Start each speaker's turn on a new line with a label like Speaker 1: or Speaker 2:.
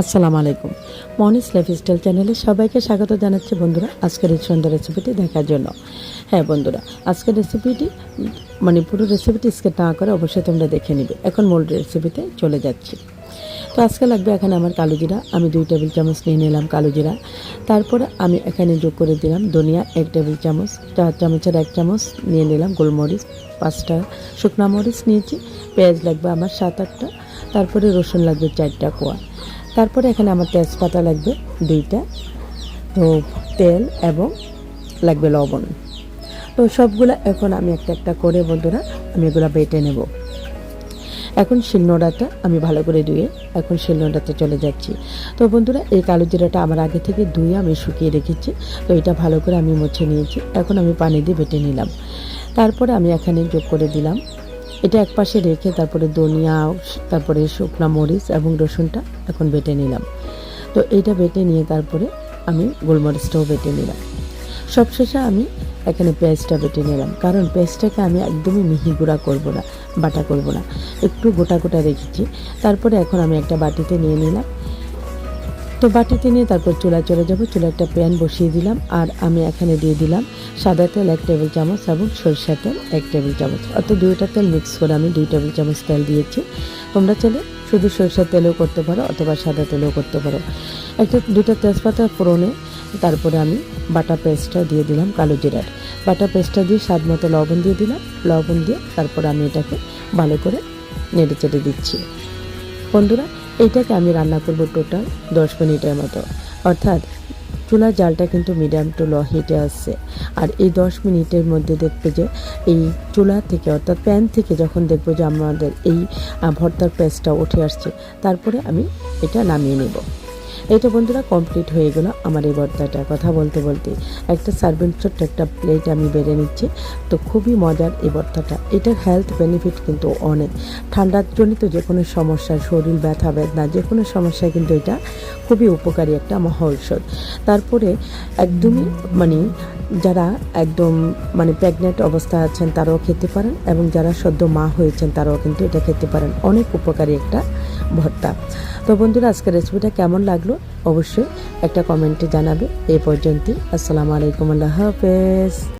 Speaker 1: আসসালামু আলাইকুম। মনিস লাইফস্টাইল চ্যানেলে সবাইকে স্বাগত জানাচ্ছি বন্ধুরা আজকের এই সুন্দর রেসিপিটি দেখার জন্য। হ্যাঁ বন্ধুরা, আজকের রেসিপিটি পুরো রেসিপিটি স্কিপ না করে অবশ্যই তোমরা দেখে নিবে। এখন মূল রেসিপিতে চলে যাচ্ছি। তো আজকে লাগবে এখানে আমার কালো জিরা, আমি 2 টেবিল চামচ নিয়ে নিলাম কালো জিরা। তারপরে আমি এখানে যোগ করে দিলাম ধনিয়া 1 টেবিল চামচ, 4 চামচের 1 চামচ নিয়ে নিলাম গোলমরিচ, 5টা শুকনা মরিচ নিয়েছি, পেঁয়াজ লাগবে আমার 7-8টা, তারপরে রসুন লাগবে 4টা কোয়া। তারপরে এখানে আমার তেজপাতা লাগবে 2টা, তো তেল এবং লাগবে লবণ। তো সবগুলো এখন আমি একটা একটা করে বন্ধুরা আমি এগুলো বেটে নেব। এখন শিলনোড়াটা আমি ভালো করে ধুয়ে এখন শিলনোড়াতে চলে যাচ্ছি। তো বন্ধুরা, এই কালো জিরাটা আমার আগে থেকে ধুয়ে আমি শুকিয়ে রেখেছি। তো এটা ভালো করে আমি মুছে নিয়েছি। এখন আমি পানি দিয়ে বেটে নিলাম। তারপরে আমি এখানে যোগ করে দিলাম, এটা একপাশে রেখে তারপরে ধনিয়া, তারপরে শুকনো মরিচ এবং রসুনটা এখন বেটে নিলাম। তো এইটা বেটে নিয়ে তারপরে আমি গোলমরিচটাও বেটে নিলাম। সবশেষে আমি এখানে পেঁয়াজটা বেটে নিলাম, কারণ পেঁয়াজটাকে আমি একদমই মিহি গুঁড়া করব না, বাটা করব না, একটু গোটা গোটা রেখেছি। তারপরে এখন আমি একটা বাটিতে নিয়ে নিলাম। তো বাটিতে নিয়ে তারপর চুলায় চলে যাব। চুলা একটা প্যান বসিয়ে দিলাম, আর আমি এখানে দিয়ে দিলাম সাদা তেল 1 টেবিল চামচ এবং সরষের তেল 1 টেবিল চামচ, অর্থাৎ 2টা তেল মিক্স করে আমি 2 টেবিল চামচ তেল দিয়েছি। তোমরা চাইলে শুধু সরষের তেলেও করতে পারো অথবা সাদা তেলেও করতে পারো। 2টা তেজপাতা ফোড়নে তারপরে আমি বাটা পেস্টটা দিয়ে দিলাম, কালো জিরার বাটা পেস্টটা দিয়ে স্বাদ মতো লবণ দিয়ে দিলাম। লবণ দিয়ে তারপর আমি এটাকে ভালো করে নেড়ে চেড়ে দিচ্ছি। বন্ধুরা, এইটাকে আমি রান্না করব টোটাল 10 মিনিটের মতো, অর্থাৎ চুলার জালটা কিন্তু মিডিয়াম টু লো হিটে আসছে। আর এই 10 মিনিটের মধ্যে দেখবে যে এই চুলা থেকে অর্থাৎ প্যান থেকে যখন দেখবো যে আমাদের এই ভর্তার পেস্টটা উঠে আসছে, তারপরে আমি এটা নামিয়ে নেব। এটা বন্ধুরা কমপ্লিট হয়ে গেল আমার এই ভর্তাটা। কথা বলতে বলতে একটা সার্ভিং ছোট্ট একটা প্লেট আমি বেড়ে নিচ্ছি। তো খুবই মজার এই ভর্তাটা। এটার হেলথ বেনিফিট কিন্তু অনেক। ঠান্ডাজনিত যে কোনো সমস্যা, শরীর ব্যথা বেদনা যে কোনো সমস্যায় কিন্তু এটা খুবই উপকারী একটা মহা ঔষধ। তারপরে একদমই যারা একদম প্রেগনেন্ট অবস্থায় আছেন তারাও খেতে পারেন, এবং যারা সদ্য মা হয়েছেন তারাও কিন্তু এটা খেতে পারেন। অনেক উপকারী একটা ভর্তা। তো বন্ধুরা, আজকের রেসিপিটা কেমন লাগলো অবশ্যই একটা কমেন্টে জানাবে। এই পর্যন্তই। আসসালামু আলাইকুম, আল্লাহ হাফেজ।